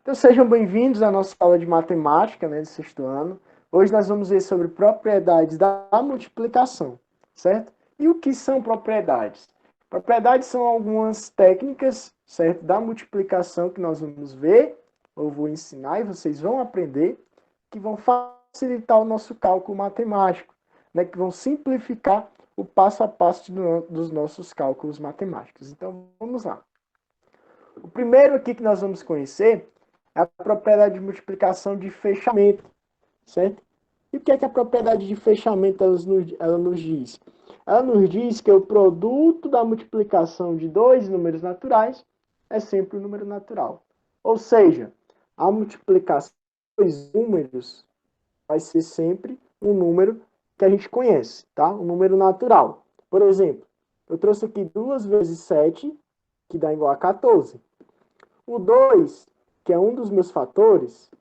Então sejam bem-vindos à nossa aula de matemática, né, do sexto ano. Hoje nós vamos ver sobre propriedades da multiplicação, certo? E o que são propriedades? Propriedades são algumas técnicas, certo, da multiplicação que nós vamos ver, ou vou ensinar e vocês vão aprender, que vão facilitar o nosso cálculo matemático, né, que vão simplificar o passo a passo dos nossos cálculos matemáticos. Então vamos lá. O primeiro aqui que nós vamos conhecer é a propriedade de multiplicação de fechamento, certo? E o que é que a propriedade de fechamento ela nos diz? Ela nos diz que o produto da multiplicação de dois números naturais é sempre um número natural. Ou seja, a multiplicação de dois números vai ser sempre um número que a gente conhece, tá? Um número natural. Por exemplo, eu trouxe aqui 2 vezes 7, que dá igual a 14. O 2, que é um dos meus fatores,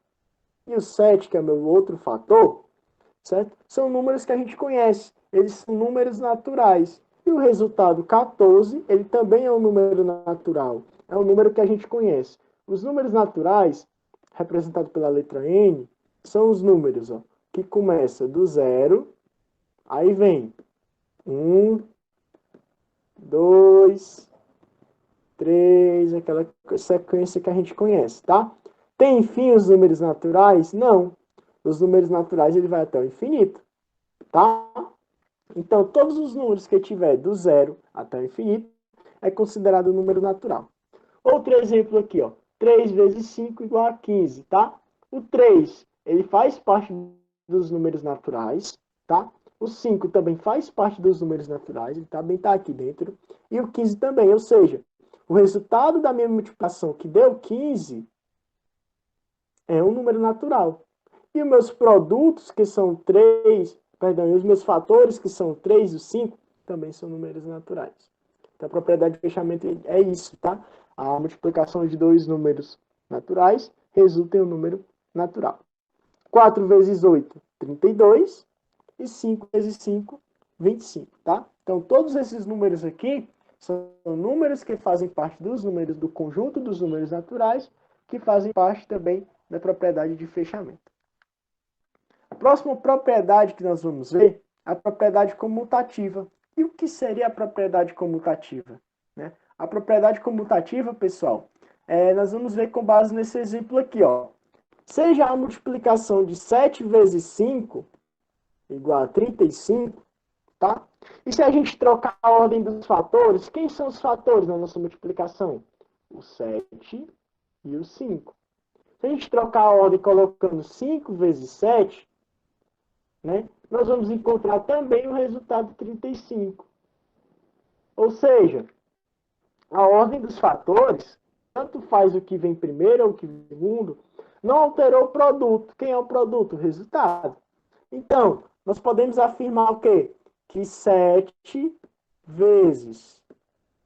e o 7, que é meu outro fator, certo? São números que a gente conhece. Eles são números naturais. E o resultado 14, ele também é um número natural. É um número que a gente conhece. Os números naturais, representados pela letra N, são os números que começam do zero, aí vem 1, 2, 3, aquela sequência que a gente conhece, tá? Tem fim os números naturais? Não. Os números naturais ele vai até o infinito, tá? Então, todos os números que tiver do zero até o infinito é considerado um número natural. Outro exemplo aqui, ó. 3 vezes 5 igual a 15, tá? O 3, ele faz parte dos números naturais, tá? O 5 também faz parte dos números naturais, ele também está aqui dentro. E o 15 também, ou seja, o resultado da minha multiplicação que deu 15 é um número natural. E os meus produtos, que são 3, perdão, e os meus fatores, que são 3 e 5, também são números naturais. Então, a propriedade de fechamento é isso, tá? A multiplicação de dois números naturais resulta em um número natural. 4 vezes 8, 32. E 5 vezes 5, 25, tá? Então, todos esses números aqui são números que fazem parte dos números do conjunto dos números naturais, que fazem parte também da propriedade de fechamento. A próxima propriedade que nós vamos ver é a propriedade comutativa. E o que seria a propriedade comutativa? Né? A propriedade comutativa, pessoal, nós vamos ver com base nesse exemplo aqui, ó. Seja a multiplicação de 7 vezes 5 igual a 35, tá? E se a gente trocar a ordem dos fatores, quem são os fatores na nossa multiplicação? O 7 e o 5. Se a gente trocar a ordem colocando 5 vezes 7, né, nós vamos encontrar também o resultado 35. Ou seja, a ordem dos fatores, tanto faz o que vem primeiro ou o que vem segundo, não alterou o produto. Quem é o produto? O resultado. Então, nós podemos afirmar o quê? Que 7 vezes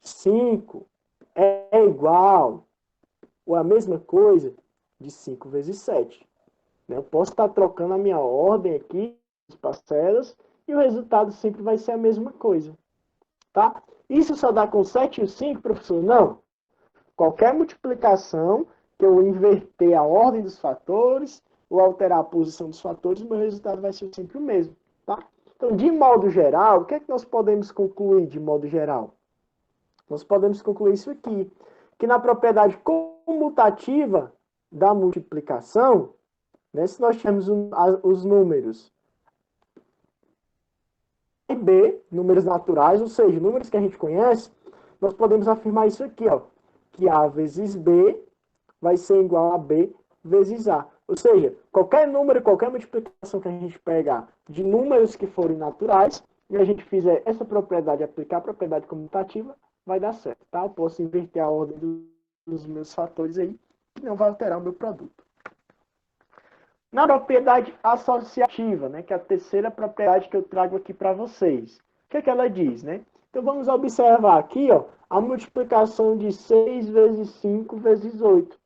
5 é igual ou a mesma coisa de 5 vezes 7. Eu posso estar trocando a minha ordem aqui, as parcelas, e o resultado sempre vai ser a mesma coisa. Tá? Isso só dá com 7 e 5, professor? Não. Qualquer multiplicação que eu inverter a ordem dos fatores ou alterar a posição dos fatores, o meu resultado vai ser sempre o mesmo. Tá? Então, de modo geral, o que é que nós podemos concluir de modo geral? Nós podemos concluir isso aqui, que na propriedade comutativa da multiplicação, né, se nós tivermos os números A e B, números naturais, ou seja, números que a gente conhece, nós podemos afirmar isso aqui, ó, que A vezes B vai ser igual a B vezes A. Ou seja, qualquer número, qualquer multiplicação que a gente pegar de números que forem naturais, e a gente fizer essa propriedade, aplicar a propriedade comutativa, vai dar certo, tá? Eu posso inverter a ordem dos meus fatores aí, que não vai alterar o meu produto. Na propriedade associativa, né, que é a terceira propriedade que eu trago aqui para vocês. O que é que ela diz, né? Então vamos observar aqui, ó, a multiplicação de 6 vezes 5 vezes 8.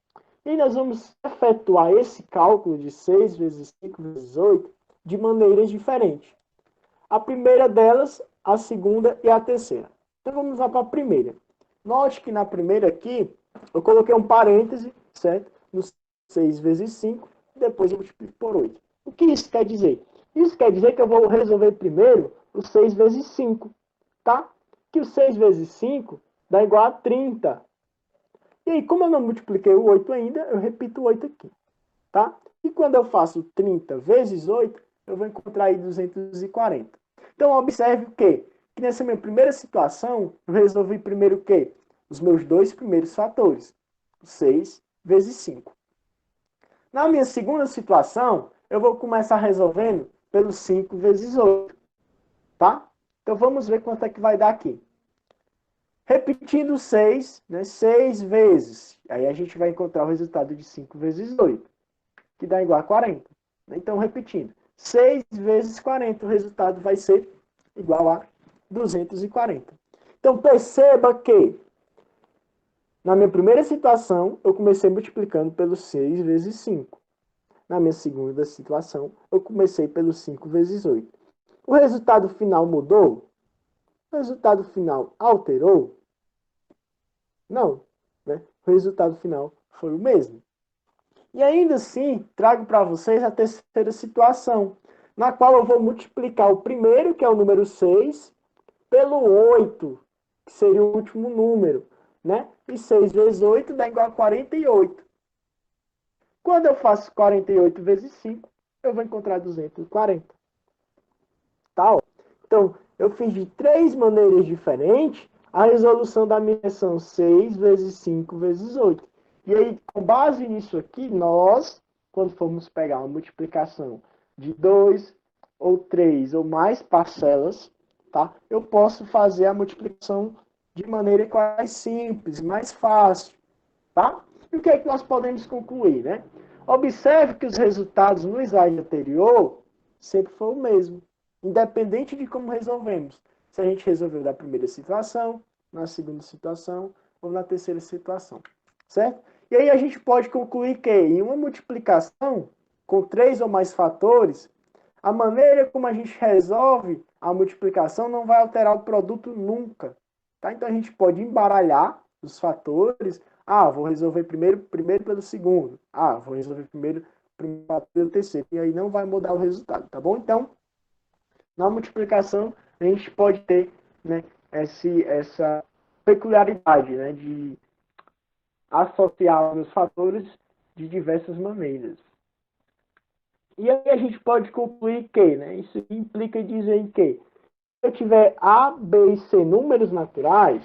E nós vamos efetuar esse cálculo de 6 vezes 5 vezes 8 de maneiras diferentes. A primeira delas, a segunda e a terceira. Então vamos lá para a primeira. Note que na primeira aqui, eu coloquei um parêntese, certo? No 6 vezes 5, depois eu multiplico por 8. O que isso quer dizer? Isso quer dizer que eu vou resolver primeiro o 6 vezes 5, tá? Que o 6 vezes 5 dá igual a 30. E aí, como eu não multipliquei o 8 ainda, eu repito o 8 aqui, tá? E quando eu faço 30 vezes 8, eu vou encontrar aí 240. Então, observe o quê? Que nessa minha primeira situação, eu resolvi primeiro o quê? Os meus dois primeiros fatores. 6 vezes 5. Na minha segunda situação, eu vou começar resolvendo pelo 5 vezes 8, tá? Então, vamos ver quanto é que vai dar aqui. Repetindo 6, né? 6 vezes. Aí a gente vai encontrar o resultado de 5 vezes 8, que dá igual a 40. Então, repetindo. 6 vezes 40, o resultado vai ser igual a 240. Então, perceba que, na minha primeira situação, eu comecei multiplicando pelo 6 vezes 5. Na minha segunda situação, eu comecei pelo 5 vezes 8. O resultado final mudou? O resultado final alterou? Não, né? O resultado final foi o mesmo. E ainda assim, trago para vocês a terceira situação, na qual eu vou multiplicar o primeiro, que é o número 6, pelo 8, que seria o último número, né? E 6 vezes 8 dá igual a 48. Quando eu faço 48 vezes 5, eu vou encontrar 240. Tá? Então, eu fiz de 3 maneiras diferentes a resolução da minha equação 6 vezes 5 vezes 8. E aí, com base nisso aqui, nós, quando formos pegar uma multiplicação de 2 ou 3 ou mais parcelas, tá? Eu posso fazer a multiplicação de maneira mais simples, mais fácil, tá? E o que é que nós podemos concluir, né? Observe que os resultados no slide anterior sempre foi o mesmo, independente de como resolvemos. Se a gente resolveu da primeira situação, na segunda situação ou na terceira situação, certo? E aí a gente pode concluir que em uma multiplicação com 3 ou mais fatores, a maneira como a gente resolve a multiplicação não vai alterar o produto nunca, tá? Então a gente pode embaralhar os fatores. Ah, vou resolver primeiro pelo segundo. Ah, vou resolver primeiro pelo terceiro. E aí não vai mudar o resultado, tá bom? Então, na multiplicação, a gente pode ter, né, essa peculiaridade, né, de associar os fatores de diversas maneiras. E aí a gente pode concluir que, né, isso implica dizer que, se eu tiver A, B e C números naturais,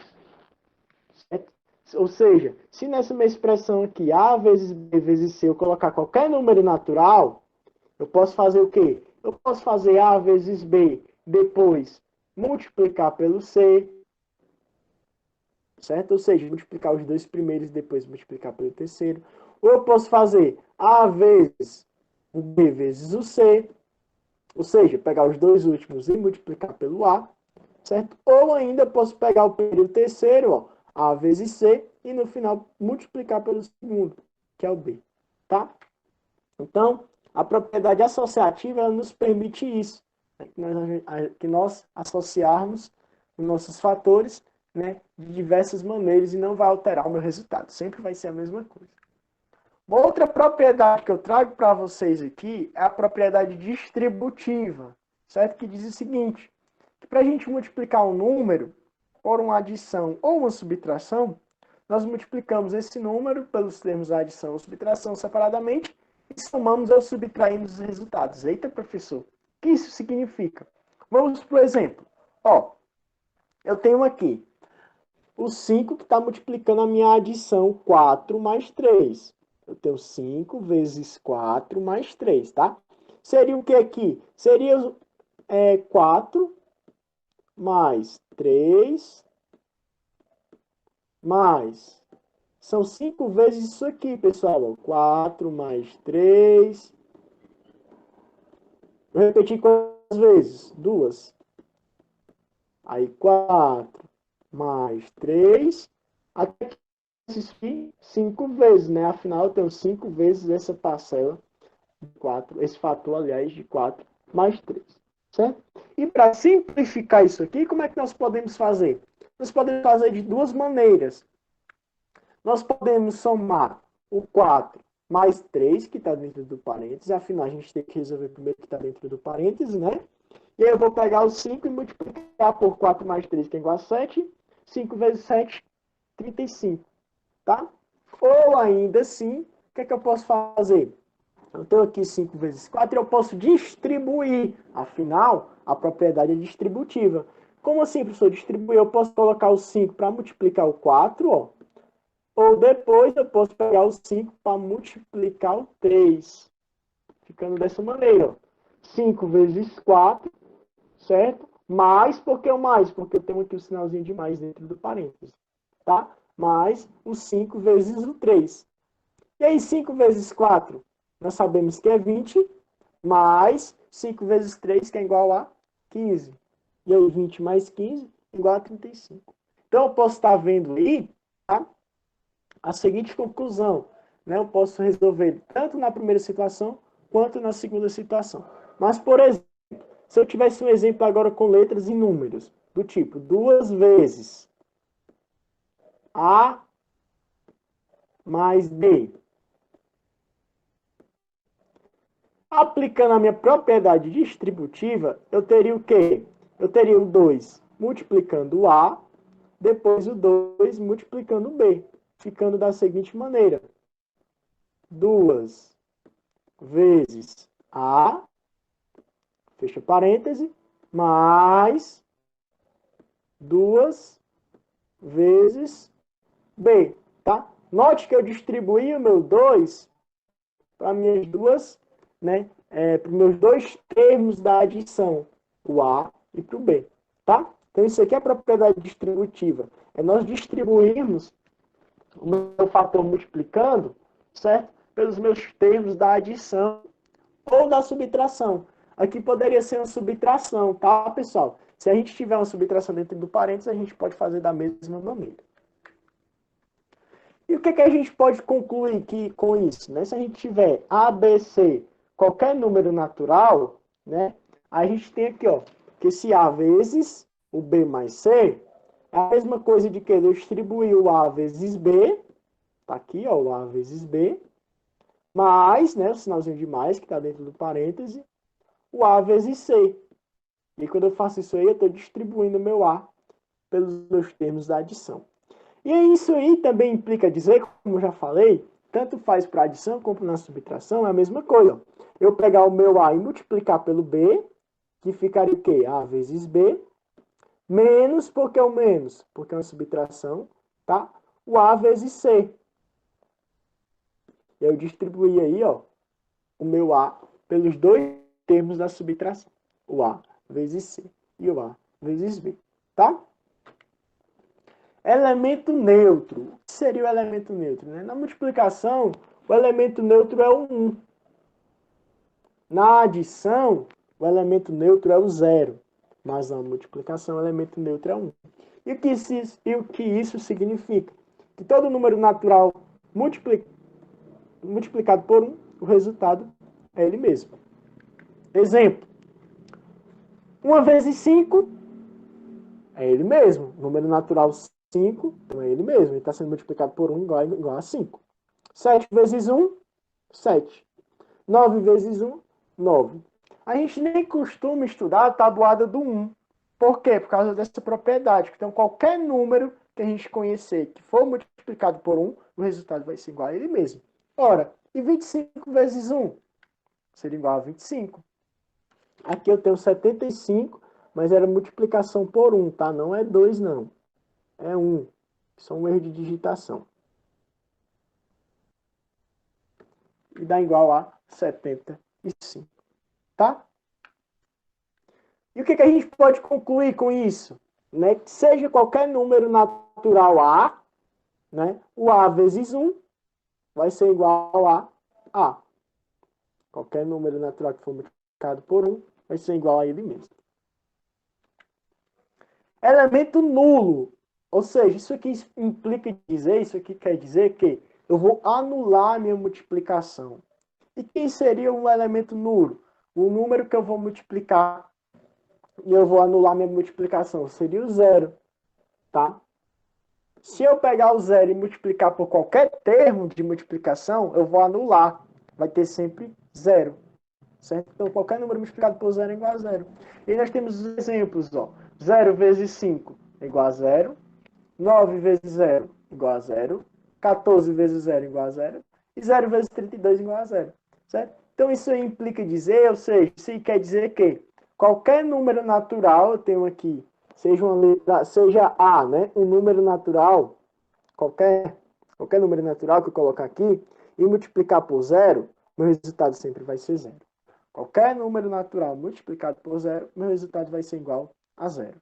certo? Ou seja, se nessa minha expressão aqui, A vezes B vezes C, eu colocar qualquer número natural, eu posso fazer o quê? Eu posso fazer A vezes B, depois multiplicar pelo C, certo? Ou seja, multiplicar os dois primeiros e depois multiplicar pelo terceiro. Ou eu posso fazer A vezes o B vezes o C, ou seja, pegar os dois últimos e multiplicar pelo A, certo? Ou ainda posso pegar o primeiro e o terceiro, ó, A vezes C, e no final multiplicar pelo segundo, que é o B, tá? Então, a propriedade associativa ela nos permite isso, né? Que nós associarmos os nossos fatores, né, de diversas maneiras e não vai alterar o meu resultado, sempre vai ser a mesma coisa. Uma outra propriedade que eu trago para vocês aqui é a propriedade distributiva, certo? Que diz o seguinte, que para a gente multiplicar um número por uma adição ou uma subtração, nós multiplicamos esse número pelos termos da adição ou subtração separadamente e somamos ou subtraímos os resultados. Eita, professor, o que isso significa? Vamos para o exemplo. Ó, eu tenho aqui o 5 que está multiplicando a minha adição 4 mais 3. Eu tenho 5 vezes 4 mais 3, tá? Seria o que aqui? Seria 4 mais 3 mais... São 5 vezes isso aqui, pessoal. 4 mais 3. Vou repetir quantas vezes? 2. Aí 4 mais 3. Até que aqui 5 vezes, né? Afinal, eu tenho 5 vezes essa parcela de 4, esse fator, aliás, de 4 mais 3, certo? E para simplificar isso aqui, como é que nós podemos fazer? Nós podemos fazer de duas maneiras. Nós podemos somar o 4 mais 3, que está dentro do parênteses. Afinal, a gente tem que resolver primeiro o que está dentro do parênteses, né? E aí eu vou pegar o 5 e multiplicar por 4 mais 3, que é igual a 7. 5 vezes 7, 35, tá? Ou ainda assim, o que é que eu posso fazer? Eu tenho aqui 5 vezes 4 e eu posso distribuir. Afinal, a propriedade é distributiva. Como assim, professor, distribuir? Eu posso colocar o 5 para multiplicar o 4, ó. Ou depois eu posso pegar o 5 para multiplicar o 3. Ficando dessa maneira, ó. 5 vezes 4, certo? Mais, por que o mais? Porque eu tenho aqui o sinalzinho de mais dentro do parênteses, tá? Mais o 5 vezes o 3. E aí, 5 vezes 4, nós sabemos que é 20, mais 5 vezes 3, que é igual a 15. E aí, 20 mais 15, igual a 35. Então, eu posso estar vendo aí, tá? A seguinte conclusão, né? Eu posso resolver tanto na primeira situação, quanto na segunda situação. Mas, por exemplo, se eu tivesse um exemplo agora com letras e números, do tipo 2 vezes A mais B. Aplicando a minha propriedade distributiva, eu teria o quê? Eu teria o 2 multiplicando o A, depois o 2 multiplicando o B, ficando da seguinte maneira. 2 vezes A, fecha parêntese, mais 2 vezes B, tá? Note que eu distribuí o meu 2 para minhas duas, né, para os meus dois termos da adição, o A e para o B, tá? Então, isso aqui é a propriedade distributiva. É nós distribuirmos o meu fator multiplicando, certo? Pelos meus termos da adição ou da subtração. Aqui poderia ser uma subtração, tá, pessoal? Se a gente tiver uma subtração dentro do parênteses, a gente pode fazer da mesma maneira. E o que, que a gente pode concluir com isso? Né? Se a gente tiver A, B, C, qualquer número natural, né? A gente tem aqui, ó, que esse A vezes o B mais C é a mesma coisa de que eu distribuir o A vezes B, tá aqui, ó, o A vezes B, mais, né, o sinalzinho de mais que está dentro do parêntese, o A vezes C. E quando eu faço isso aí, eu estou distribuindo o meu A pelos meus termos da adição. E isso aí também implica dizer, como eu já falei, tanto faz para adição como na subtração, é a mesma coisa. Eu pegar o meu A e multiplicar pelo B, que ficaria o quê? A vezes B, menos, por que o menos? Porque é uma subtração, tá? O A vezes C. E eu distribuí aí, ó, o meu A pelos dois termos da subtração. O A vezes C e o A vezes B, tá? Elemento neutro. O que seria o elemento neutro? Né? Na multiplicação, o elemento neutro é o 1. Na adição, o elemento neutro é o 0. Mas na multiplicação, o elemento neutro é 1. E o que isso significa? Que todo número natural multiplicado por 1, o resultado é ele mesmo. Exemplo. 1 vezes 5 é ele mesmo. Número natural 5, então é ele mesmo. Ele está sendo multiplicado por 1 igual a 5. 7 vezes 1, 7. 9 vezes 1, 9. A gente nem costuma estudar a tabuada do 1. Por quê? Por causa dessa propriedade. Então, qualquer número que a gente conhecer que for multiplicado por 1, o resultado vai ser igual a ele mesmo. Ora, e 25 vezes 1? Seria igual a 25. Aqui eu tenho 75, mas era multiplicação por 1, tá? Não é 2, não. É 1. Isso é um erro de digitação. E dá igual a 75, tá? E o que, que a gente pode concluir com isso? Né? Que seja qualquer número natural A, né? O A vezes 1 vai ser igual a A. Qualquer número natural que for multiplicado por 1 vai ser igual a ele mesmo. Elemento nulo. Ou seja, isso aqui implica dizer, isso aqui quer dizer que eu vou anular a minha multiplicação. E quem seria um elemento nulo? O número que eu vou multiplicar e eu vou anular minha multiplicação seria o 0, tá? Se eu pegar o zero e multiplicar por qualquer termo de multiplicação, eu vou anular. Vai ter sempre zero. Certo? Então, qualquer número multiplicado por zero é igual a zero. E nós temos os exemplos. Ó. 0 vezes 5 é igual a zero. 9 vezes 0 igual a zero. 14 vezes 0 igual a zero. E 0 vezes 32 igual a zero. Certo? Então, isso aí implica dizer, ou seja, isso quer dizer que qualquer número natural, eu tenho aqui, seja uma letra, seja A, né? Um número natural, qualquer número natural que eu colocar aqui, e multiplicar por zero, meu resultado sempre vai ser zero. Qualquer número natural multiplicado por zero, meu resultado vai ser igual a zero.